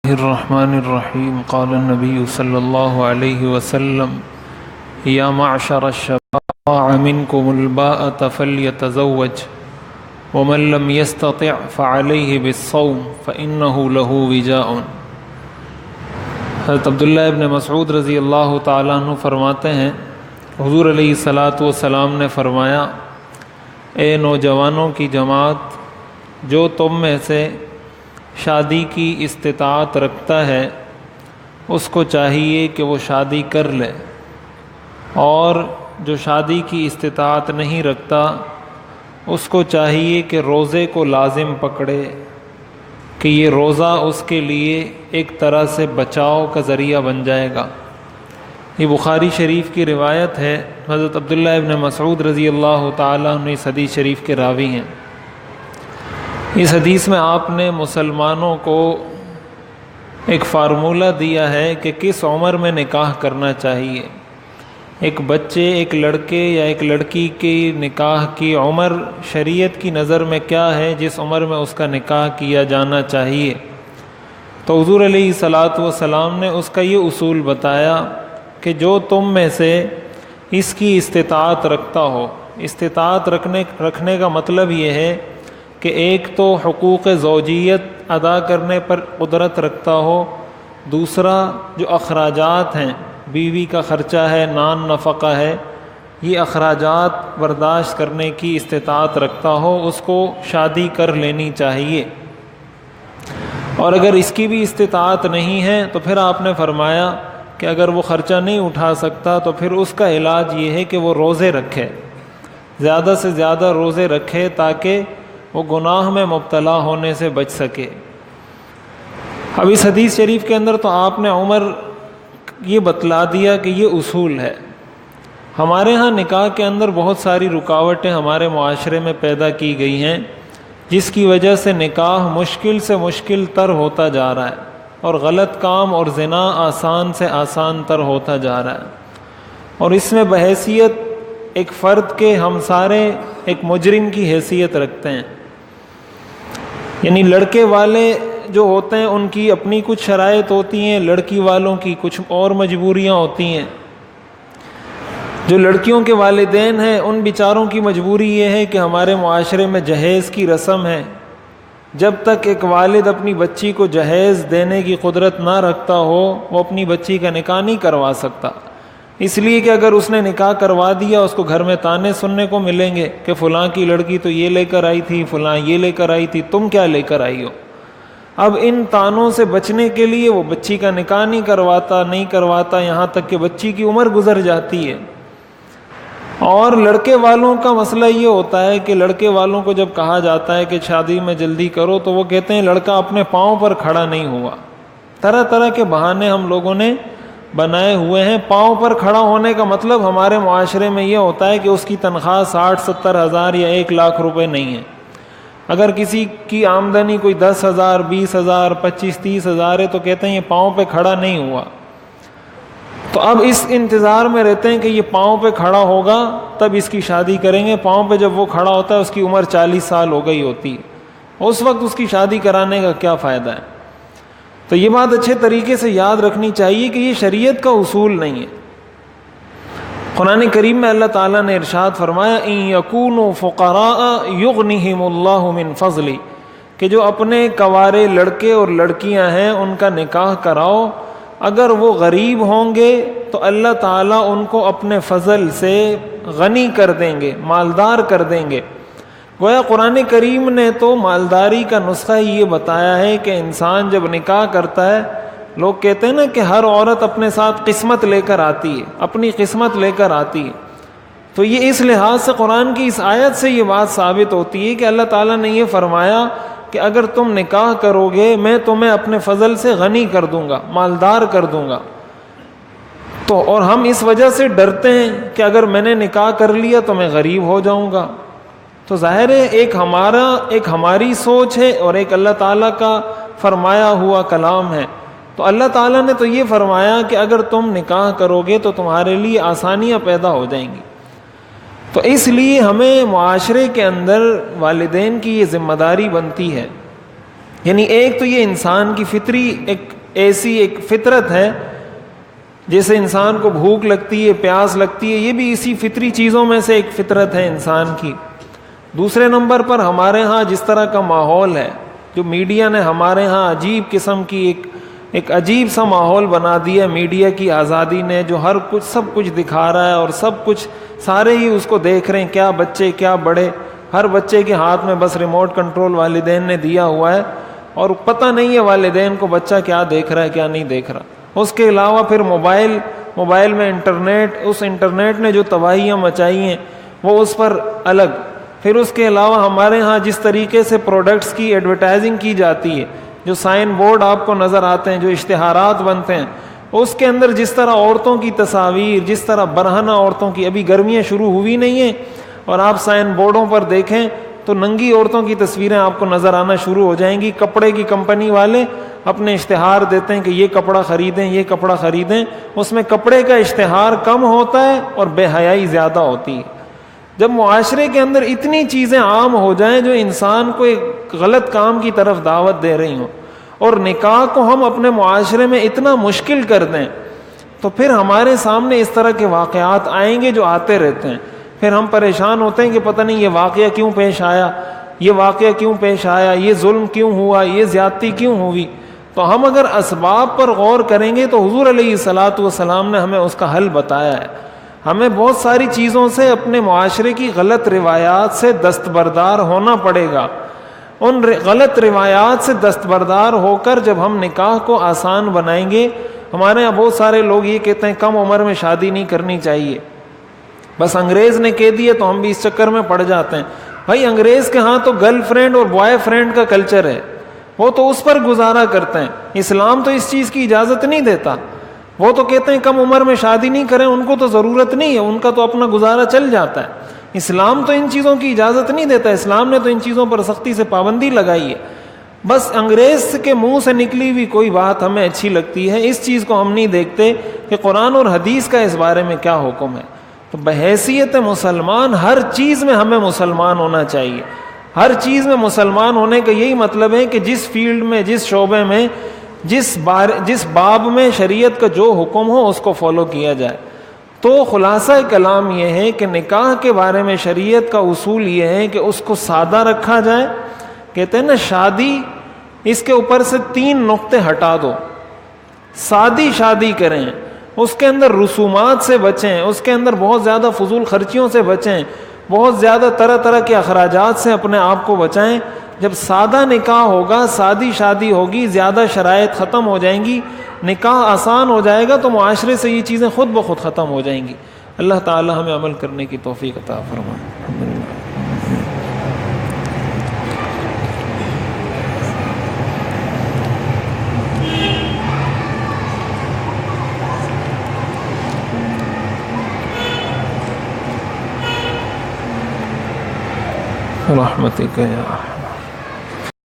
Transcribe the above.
الرحمن الرحیم قال النبی صلی اللہ علیہ وسلم یا معشر الشباب منکم الباءة فلیتزوج ومن لم يستطع فعلیہ بالصوم فإنہ له وجاء۔ حضرت عبداللہ ابن مسعود رضی اللہ تعالیٰ عنہ فرماتے ہیں حضور علیہ الصلاۃ والسلام نے فرمایا، اے نوجوانوں کی جماعت، جو تم میں سے شادی کی استطاعت رکھتا ہے اس کو چاہیے کہ وہ شادی کر لے، اور جو شادی کی استطاعت نہیں رکھتا اس کو چاہیے کہ روزے کو لازم پکڑے، کہ یہ روزہ اس کے لیے ایک طرح سے بچاؤ کا ذریعہ بن جائے گا۔ یہ بخاری شریف کی روایت ہے۔ حضرت عبداللہ ابن مسعود رضی اللہ تعالیٰ عنہ اس حدیث شریف کے راوی ہیں۔ اس حدیث میں آپ نے مسلمانوں کو ایک فارمولہ دیا ہے کہ کس عمر میں نکاح کرنا چاہیے۔ ایک بچے، ایک لڑکے یا ایک لڑکی کی نکاح کی عمر شریعت کی نظر میں کیا ہے جس عمر میں اس کا نکاح کیا جانا چاہیے۔ تو حضور علیہ الصلاۃ والسلام نے اس کا یہ اصول بتایا کہ جو تم میں سے اس کی استطاعت رکھتا ہو۔ استطاعت رکھنے کا مطلب یہ ہے کہ ایک تو حقوق زوجیت ادا کرنے پر قدرت رکھتا ہو، دوسرا جو اخراجات ہیں، بیوی کا خرچہ ہے، نان نفقہ ہے، یہ اخراجات برداشت کرنے کی استطاعت رکھتا ہو، اس کو شادی کر لینی چاہیے۔ اور اگر اس کی بھی استطاعت نہیں ہے تو پھر آپ نے فرمایا کہ اگر وہ خرچہ نہیں اٹھا سکتا تو پھر اس کا علاج یہ ہے کہ وہ روزے رکھے، زیادہ سے زیادہ روزے رکھے تاکہ وہ گناہ میں مبتلا ہونے سے بچ سکے۔ اب اس حدیث شریف کے اندر تو آپ نے عمر یہ بتلا دیا کہ یہ اصول ہے۔ ہمارے ہاں نکاح کے اندر بہت ساری رکاوٹیں ہمارے معاشرے میں پیدا کی گئی ہیں، جس کی وجہ سے نکاح مشکل سے مشکل تر ہوتا جا رہا ہے، اور غلط کام اور زنا آسان سے آسان تر ہوتا جا رہا ہے۔ اور اس میں بحیثیت ایک فرد کے ہم سارے ایک مجرم کی حیثیت رکھتے ہیں۔ یعنی لڑکے والے جو ہوتے ہیں ان کی اپنی کچھ شرائط ہوتی ہیں، لڑکی والوں کی کچھ اور مجبوریاں ہوتی ہیں۔ جو لڑکیوں کے والدین ہیں ان بیچاروں کی مجبوری یہ ہے کہ ہمارے معاشرے میں جہیز کی رسم ہے۔ جب تک ایک والد اپنی بچی کو جہیز دینے کی قدرت نہ رکھتا ہو وہ اپنی بچی کا نکاح نہیں کروا سکتا، اس لیے کہ اگر اس نے نکاح کروا دیا اس کو گھر میں تانے سننے کو ملیں گے کہ فلاں کی لڑکی تو یہ لے کر آئی تھی، فلاں یہ لے کر آئی تھی، تم کیا لے کر آئی ہو۔ اب ان تانوں سے بچنے کے لیے وہ بچی کا نکاح نہیں کرواتا، یہاں تک کہ بچی کی عمر گزر جاتی ہے۔ اور لڑکے والوں کا مسئلہ یہ ہوتا ہے کہ لڑکے والوں کو جب کہا جاتا ہے کہ شادی میں جلدی کرو تو وہ کہتے ہیں لڑکا اپنے پاؤں پر کھڑا نہیں ہوا۔ طرح طرح کے بہانے ہم لوگوں نے بنائے ہوئے ہیں۔ پاؤں پر کھڑا ہونے کا مطلب ہمارے معاشرے میں یہ ہوتا ہے کہ اس کی تنخواہ 60-70 ہزار یا 1 لاکھ روپے نہیں ہے۔ اگر کسی کی آمدنی کوئی 10,000 20,000 25-30 ہزار ہے تو کہتے ہیں یہ پاؤں پہ کھڑا نہیں ہوا۔ تو اب اس انتظار میں رہتے ہیں کہ یہ پاؤں پہ کھڑا ہوگا تب اس کی شادی کریں گے۔ پاؤں پہ جب وہ کھڑا ہوتا ہے اس کی عمر 40 سال ہو گئی ہوتی ہے، اس وقت اس کی شادی کرانے کا کیا فائدہ ہے۔ تو یہ بات اچھے طریقے سے یاد رکھنی چاہیے کہ یہ شریعت کا اصول نہیں ہے۔ قرآن کریم میں اللہ تعالیٰ نے ارشاد فرمایا ان یکونوا فقراء یغنہم اللہ من فضلہ، کہ جو اپنے کنوارے لڑکے اور لڑکیاں ہیں ان کا نکاح کراؤ، اگر وہ غریب ہوں گے تو اللہ تعالیٰ ان کو اپنے فضل سے غنی کر دیں گے، مالدار کر دیں گے۔ گویا قرآن کریم نے تو مالداری کا نسخہ یہ بتایا ہے کہ انسان جب نکاح کرتا ہے، لوگ کہتے ہیں نا کہ ہر عورت اپنے ساتھ قسمت لے کر آتی ہے، اپنی قسمت لے کر آتی ہے، تو یہ اس لحاظ سے قرآن کی اس آیت سے یہ بات ثابت ہوتی ہے کہ اللہ تعالیٰ نے یہ فرمایا کہ اگر تم نکاح کرو گے میں تمہیں اپنے فضل سے غنی کر دوں گا، مالدار کر دوں گا۔ تو اور ہم اس وجہ سے ڈرتے ہیں کہ اگر میں نے نکاح کر لیا تو میں غریب ہو جاؤں گا۔ تو ظاہر ہے ایک ہماری سوچ ہے اور ایک اللہ تعالیٰ کا فرمایا ہوا کلام ہے۔ تو اللہ تعالیٰ نے تو یہ فرمایا کہ اگر تم نکاح کرو گے تو تمہارے لیے آسانیاں پیدا ہو جائیں گی۔ تو اس لیے ہمیں معاشرے کے اندر والدین کی یہ ذمہ داری بنتی ہے۔ یعنی ایک تو یہ انسان کی فطری ایک ایسی ایک فطرت ہے، جیسے انسان کو بھوک لگتی ہے، پیاس لگتی ہے، یہ بھی اسی فطری چیزوں میں سے ایک فطرت ہے انسان کی۔ دوسرے نمبر پر ہمارے ہاں جس طرح کا ماحول ہے، جو میڈیا نے ہمارے ہاں عجیب قسم کی ایک عجیب سا ماحول بنا دیا، میڈیا کی آزادی نے، جو ہر کچھ سب کچھ دکھا رہا ہے اور سب کچھ سارے ہی اس کو دیکھ رہے ہیں، کیا بچے کیا بڑے، ہر بچے کے ہاتھ میں بس ریموٹ کنٹرول والدین نے دیا ہوا ہے، اور پتہ نہیں ہے والدین کو بچہ کیا دیکھ رہا ہے کیا نہیں دیکھ رہا۔ اس کے علاوہ پھر موبائل میں انٹرنیٹ، اس انٹرنیٹ نے جو تباہیاں مچائی ہیں وہ اس پر الگ۔ پھر اس کے علاوہ ہمارے ہاں جس طریقے سے پروڈکٹس کی ایڈورٹائزنگ کی جاتی ہے، جو سائن بورڈ آپ کو نظر آتے ہیں، جو اشتہارات بنتے ہیں، اس کے اندر جس طرح عورتوں کی تصاویر، جس طرح برہنہ عورتوں کی، ابھی گرمیاں شروع ہوئی نہیں ہیں اور آپ سائن بورڈوں پر دیکھیں تو ننگی عورتوں کی تصویریں آپ کو نظر آنا شروع ہو جائیں گی۔ کپڑے کی کمپنی والے اپنے اشتہار دیتے ہیں کہ یہ کپڑا خریدیں، یہ کپڑا خریدیں، اس میں کپڑے کا اشتہار کم ہوتا ہے اور بے حیائی زیادہ ہوتی ہے۔ جب معاشرے کے اندر اتنی چیزیں عام ہو جائیں جو انسان کو ایک غلط کام کی طرف دعوت دے رہی ہوں، اور نکاح کو ہم اپنے معاشرے میں اتنا مشکل کر دیں، تو پھر ہمارے سامنے اس طرح کے واقعات آئیں گے جو آتے رہتے ہیں۔ پھر ہم پریشان ہوتے ہیں کہ پتہ نہیں یہ واقعہ کیوں پیش آیا، یہ واقعہ کیوں پیش آیا، یہ ظلم کیوں ہوا، یہ زیادتی کیوں ہوئی۔ تو ہم اگر اسباب پر غور کریں گے تو حضور علیہ الصلاۃ والسلام نے ہمیں اس کا حل بتایا ہے۔ ہمیں بہت ساری چیزوں سے اپنے معاشرے کی غلط روایات سے دستبردار ہونا پڑے گا۔ ان غلط روایات سے دستبردار ہو کر جب ہم نکاح کو آسان بنائیں گے، ہمارے یہاں بہت سارے لوگ یہ کہتے ہیں کم عمر میں شادی نہیں کرنی چاہیے، بس انگریز نے کہہ دیا تو ہم بھی اس چکر میں پڑ جاتے ہیں۔ بھائی انگریز کے ہاں تو گرل فرینڈ اور بوائے فرینڈ کا کلچر ہے، وہ تو اس پر گزارا کرتے ہیں۔ اسلام تو اس چیز کی اجازت نہیں دیتا، وہ تو کہتے ہیں کم عمر میں شادی نہیں کریں، ان کو تو ضرورت نہیں ہے، ان کا تو اپنا گزارا چل جاتا ہے۔ اسلام تو ان چیزوں کی اجازت نہیں دیتا، اسلام نے تو ان چیزوں پر سختی سے پابندی لگائی ہے۔ بس انگریز کے منہ سے نکلی ہوئی کوئی بات ہمیں اچھی لگتی ہے، اس چیز کو ہم نہیں دیکھتے کہ قرآن اور حدیث کا اس بارے میں کیا حکم ہے۔ تو بحیثیت مسلمان ہر چیز میں ہمیں مسلمان ہونا چاہیے۔ ہر چیز میں مسلمان ہونے کا یہی مطلب ہے کہ جس فیلڈ میں، جس شعبے میں، جس باب میں شریعت کا جو حکم ہو اس کو فالو کیا جائے۔ تو خلاصہ کلام یہ ہے کہ نکاح کے بارے میں شریعت کا اصول یہ ہے کہ اس کو سادہ رکھا جائے۔ کہتے ہیں نا شادی، اس کے اوپر سے 3 نقطے ہٹا دو، سادی شادی کریں، اس کے اندر رسومات سے بچیں، اس کے اندر بہت زیادہ فضول خرچیوں سے بچیں، بہت زیادہ طرح طرح کے اخراجات سے اپنے آپ کو بچائیں۔ جب سادہ نکاح ہوگا، سادی شادی ہوگی، زیادہ شرائط ختم ہو جائیں گی، نکاح آسان ہو جائے گا، تو معاشرے سے یہ چیزیں خود بخود ختم ہو جائیں گی۔ اللہ تعالی ہمیں عمل کرنے کی توفیق عطا فرمائے۔ رحمتک یا